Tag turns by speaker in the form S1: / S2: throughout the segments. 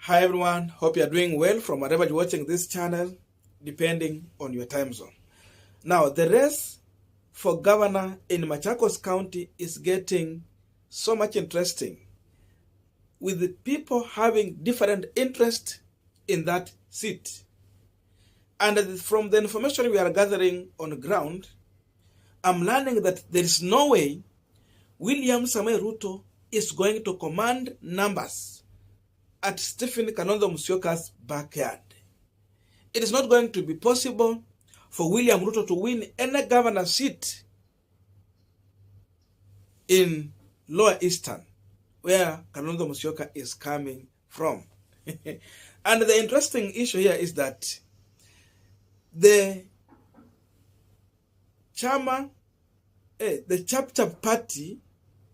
S1: Hi everyone, hope you are doing well from wherever you're watching this channel, depending on your time zone. Now, the race for governor in Machakos County is getting so much interesting, with the people having different interest in that seat. And from the information we are gathering on the ground, I'm learning that there is no way William Samoei Ruto is going to command numbers at Stephen Kalonzo Musyoka's backyard. It is not going to be possible for William Ruto to win any governor seat in Lower Eastern, where Kalonzo Musyoka is coming from. And the interesting issue here is that the Chap Party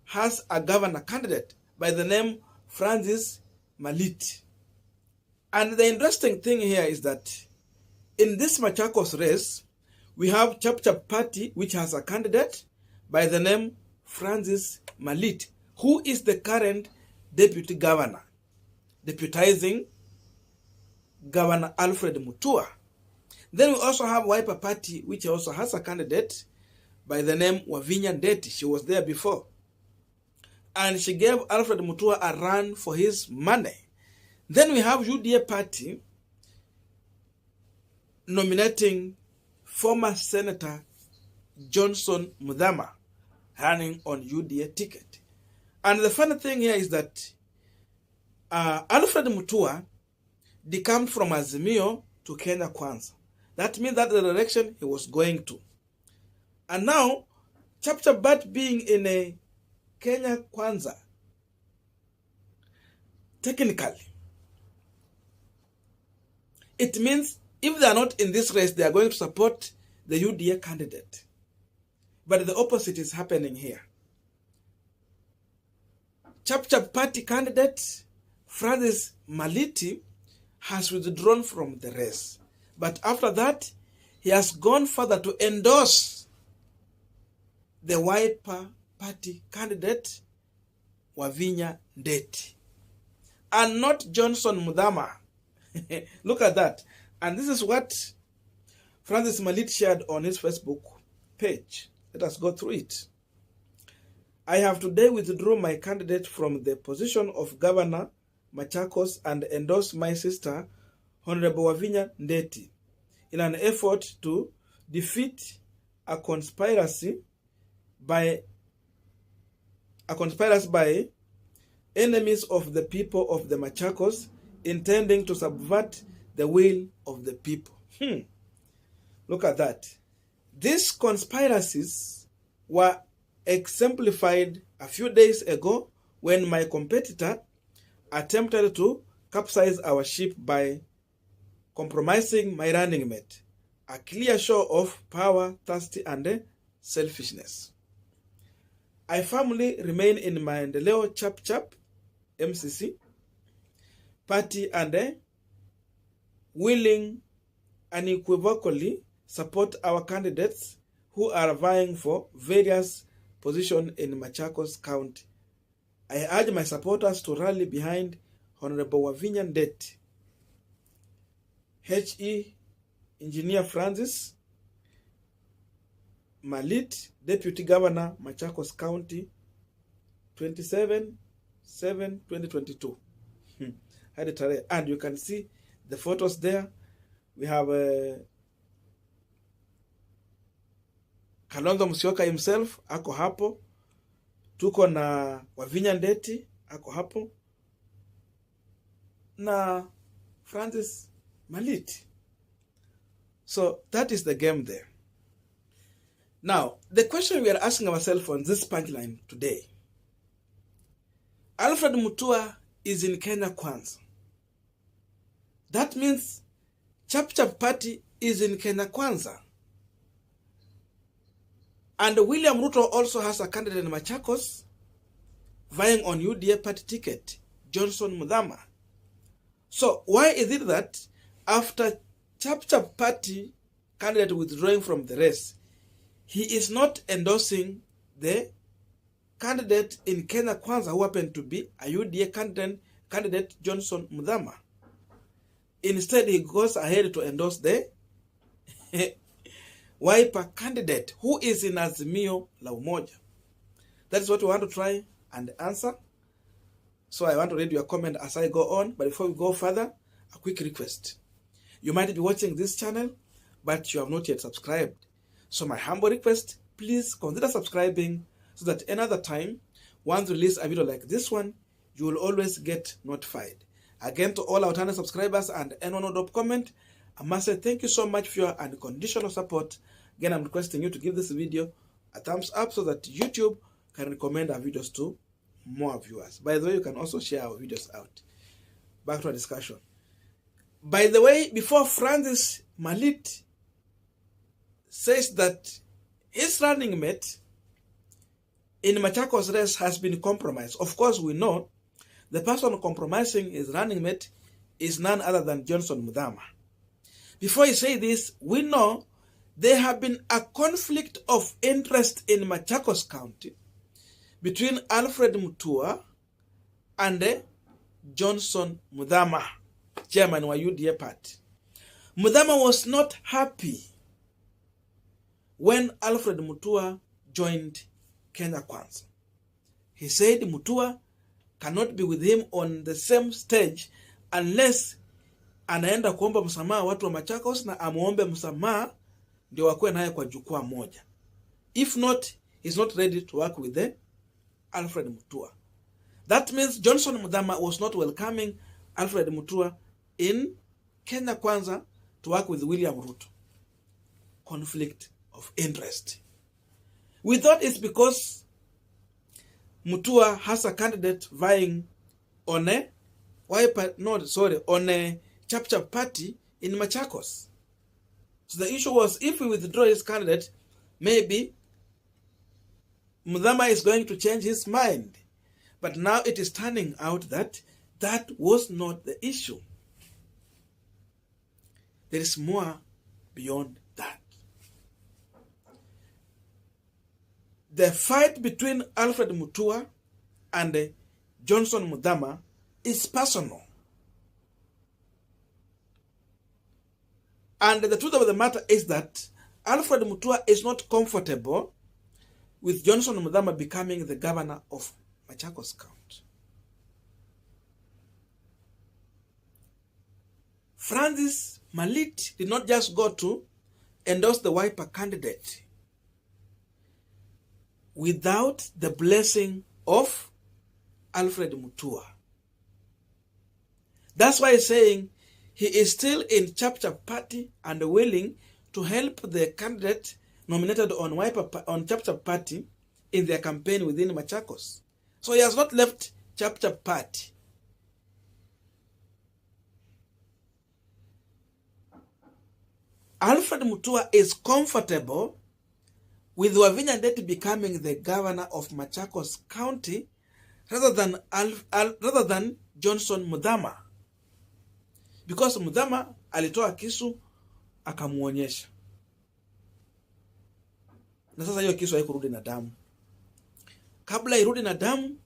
S1: has a governor candidate by the name Francis Malit. And the interesting thing here is that in this Machakos race, we have Chap Party, which has a candidate by the name Francis Malit, who is the current deputy governor, deputizing Governor Alfred Mutua. Then we also have Wiper Party, which also has a candidate by the name WAVINYA NDETI. She was there before. And she gave Alfred Mutua a run for his money. Then we have UDA Party nominating former Senator Johnson Muthama, running on UDA ticket. And the funny thing here is that Alfred Mutua decamped from Azimio to Kenya Kwanza. That means that the direction he was going to. And now, Chapter Bat being in a Kenya Kwanza, technically, it means if they are not in this race, they are going to support the UDA candidate. But the opposite is happening here. Chapter Party candidate Francis Maliti has withdrawn from the race. But after that, he has gone further to endorse the Wiper Party candidate WAVINYA NDETI, and not Johnson Muthama. Look at that. And this is what Francis Malit shared on his Facebook page. Let us go through it. I have today withdrawn my candidate from the position of Governor Machakos and endorsed my sister, Honorable WAVINYA NDETI, in an effort to defeat a conspiracy by enemies of the people of the Machakos, intending to subvert the will of the people. Look at that. These conspiracies were exemplified a few days ago when my competitor attempted to capsize our ship by compromising my running mate. A clear show of power, thirsty, and selfishness. I firmly remain in Maendeleo Chap MCC party and willing unequivocally support our candidates who are vying for various positions in Machakos County. I urge my supporters to rally behind Honorable WAVINYA NDETI, HE Engineer Francis Malit, Deputy Governor, Machakos County, 27/7/2022. And you can see the photos there. We have Kalonzo Musyoka himself, ako hapo. Tuko na WAVINYA NDETI, ako hapo. Na Francis Malit. So that is the game there. Now, the question we are asking ourselves on this punchline today. Alfred Mutua is in Kenya Kwanza. That means Chap Party is in Kenya Kwanza. And William Ruto also has a candidate in Machakos vying on UDA party ticket, Johnson Muthama. So why is it that after Chap Party candidate withdrawing from the race, he is not endorsing the candidate in Kenya Kwanza who happened to be a UDA candidate candidate Johnson Muthama. Instead, he goes ahead to endorse the Wiper candidate who is in Azimio la Umoja. That is what we want to try and answer. So I want to read your comment as I go on. But before we go further, a quick request. You might be watching this channel, but you have not yet subscribed. So my humble request, please consider subscribing so that another time, once we release a video like this one, you will always get notified. Again, to all our channel subscribers and anyone who drop comment, I must say thank you so much for your unconditional support. Again, I'm requesting you to give this video a thumbs up so that YouTube can recommend our videos to more viewers. By the way, you can also share our videos out. Back to our discussion. By the way, before Francis Malit says that his running mate in Machakos race has been compromised, of course we know the person compromising his running mate is none other than Johnson Muthama. Before he say this, we know there have been a conflict of interest in Machakos County between Alfred Mutua and Johnson Muthama, chairman of UDA party. Muthama was not happy when Alfred Mutua joined Kenya Kwanza. He said Mutua cannot be with him on the same stage unless anaenda kuomba msamaha watu wa Machakos na amuombe msamaha ndio wakuwe naye kwa jukwaa moja. If not, he's not ready to work with the Alfred Mutua. That means Johnson Muthama was not welcoming Alfred Mutua in Kenya Kwanza to work with William Ruto. Conflict of interest. We thought it's because Mutua has a candidate vying on a Chap party in Machakos. So the issue was, if we withdraw his candidate, maybe Muthama is going to change his mind. But now it is turning out that that was not the issue. There is more beyond that. The fight between Alfred Mutua and Johnson Muthama is personal. And the truth of the matter is that Alfred Mutua is not comfortable with Johnson Muthama becoming the governor of Machakos County. Francis Malit did not just go to endorse the Wiper candidate without the blessing of Alfred Mutua. That's why he's saying he is still in Chap party and willing to help the candidate nominated on Chap party in their campaign within Machakos. So he has not left Chap party. Alfred Mutua is comfortable with WAVINYA NDETI becoming the governor of Machakos County rather than Johnson Muthama. Because Muthama alitoa kisu akamuonyesha. Na sasa hiyo kisu haikurudi na damu. Kabla irudi na damu,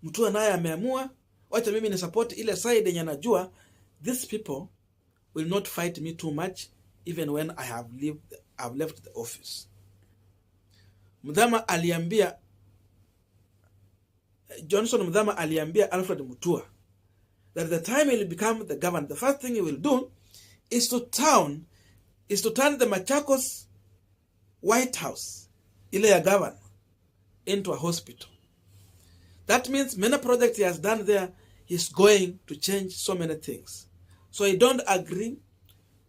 S1: Mutua naye ameamua, wacha mimi ni support ile side yenye najua these people will not fight me too much even when I have left the office. Johnson Muthama aliambia Alfred Mutua that the time he will become the governor, the first thing he will do is to turn the Machakos White House, ile ya governor, into a hospital. That means many projects he has done there, he's going to change so many things. So I don't agree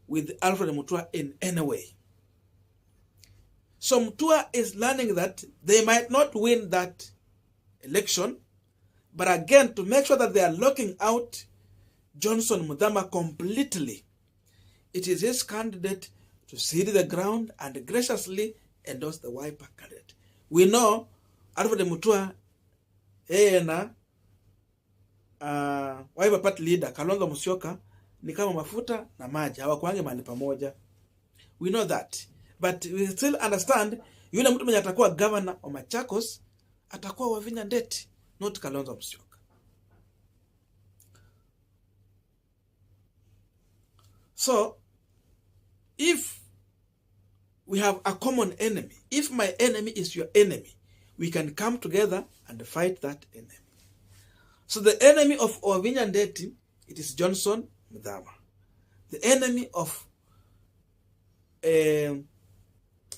S1: with Alfred Mutua in any way. So Mutua is learning that they might not win that election, but again, to make sure that they are locking out Johnson Muthama completely, it is his candidate to cede the ground and graciously endorse the Wiper candidate. We know Alfred Mutua na Wiper party leader Kalonzo Musyoka ni kama mafuta na maji, hawakuange mahali pamoja. We know that. But we still understand yule mtu mwenye atakuwa governor wa Machakos atakuwa WAVINYA NDETI, not Kalonzo Musyoka. So, if we have a common enemy, if my enemy is your enemy, we can come together and fight that enemy. So the enemy of WAVINYA NDETI, it is Johnson Muthama. The enemy of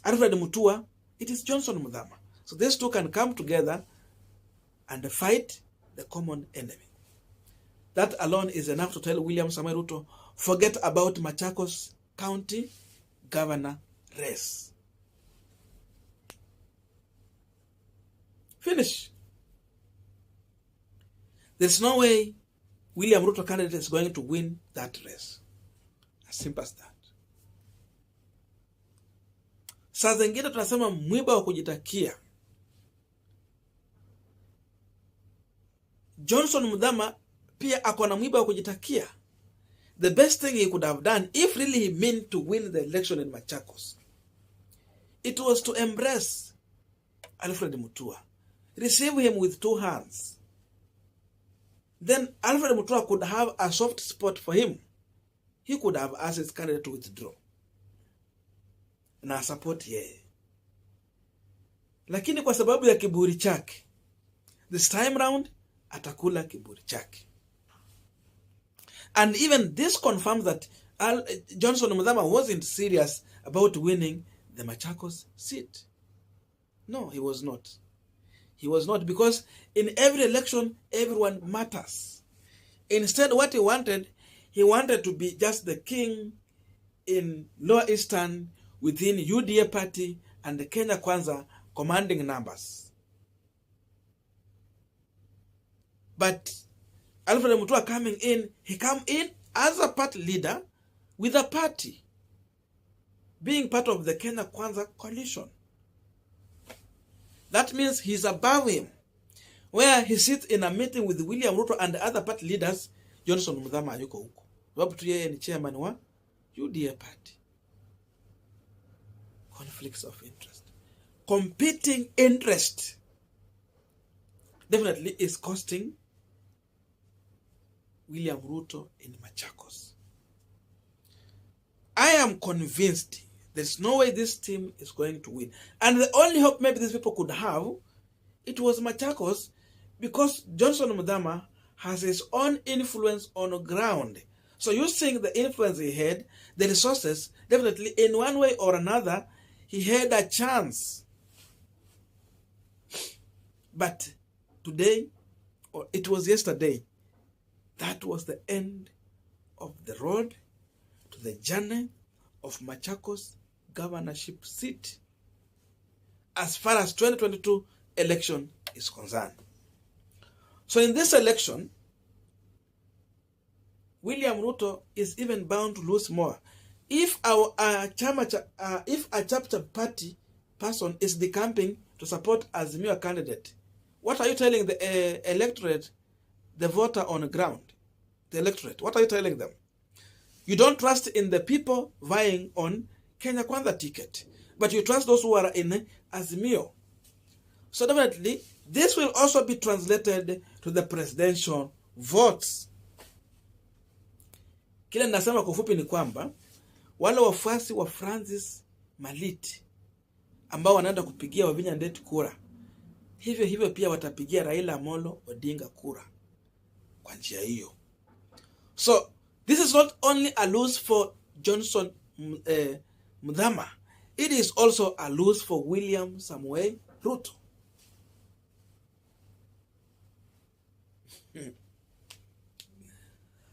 S1: Alfred Mutua, it is Johnson Muthama. So these two can come together and fight the common enemy. That alone is enough to tell William Samoei Ruto, forget about Machakos County Governor race. Finish. There's no way William Ruto candidate is going to win that race. As simple as that. Saa zingine tunasema mwiba wa kujitakia. Johnson Muthama pia akona mwiba wa kujitakia. The best thing he could have done, if really he meant to win the election in Machakos, it was to embrace Alfred Mutua, receive him with two hands. Then Alfred Mutua could have a soft spot for him. He could have asked his candidate to withdraw. Na support yeye. Lakini kwa sababu ya kiburi chake, this time round, atakula kiburi chake. And even this confirms that Johnson Muthama wasn't serious about winning the Machakos seat. No, he was not. He was not, because in every election, everyone matters. Instead, what he wanted to be just the king in Lower Eastern within UDA party and the Kenya Kwanza commanding numbers. But Alfred Mutua coming in, he came in as a party leader with a party, being part of the Kenya Kwanza coalition. That means he's above him. Where he sits in a meeting with William Ruto and other party leaders, Johnson Muthama yuko huko. Sababu tu yeye ni chairman wa UDA party. Conflicts of interest. Competing interest definitely is costing William Ruto in Machakos. I am convinced there's no way this team is going to win. And the only hope maybe these people could have, it was Machakos, because Johnson Muthama has his own influence on the ground. So using the influence he had, the resources, definitely in one way or another, he had a chance. But today, or it was yesterday, that was the end of the road to the journey of Machakos governorship seat as far as 2022 election is concerned. So in this election, William Ruto is even bound to lose more. If a chapter party person is decamping to support Azimio candidate, what are you telling the electorate, the voter on the ground, the electorate? What are you telling them? You don't trust in the people vying on Kenya Kwanza ticket, but you trust those who are in Azimio. So definitely, this will also be translated to the presidential votes. Kile nasema kwa ufupi ni kwamba wale wafuasi wa Francis Maliti ambao wanaenda kupigia WAVINYA NDETI kura, hivyo pia watapigia Raila Amolo Odinga kura kwa njia hiyo. So this is not only a lose for Johnson Muthama, it is also a lose for William Samoei Ruto.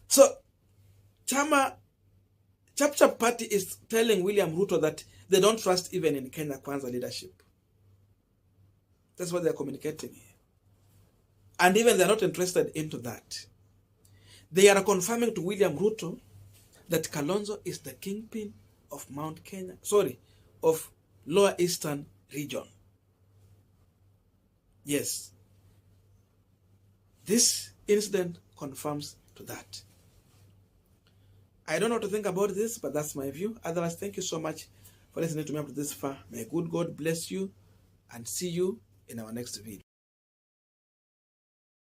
S1: So Chapter Party is telling William Ruto that they don't trust even in Kenya Kwanza leadership. That's what they're communicating here. And even they're not interested into that. They are confirming to William Ruto that Kalonzo is the kingpin of Mount Kenya, of Lower Eastern region. Yes. This incident confirms to that. I don't know what to think about this, but that's my view. Otherwise, thank you so much for listening to me up to this far. May good God bless you and see you in our next video.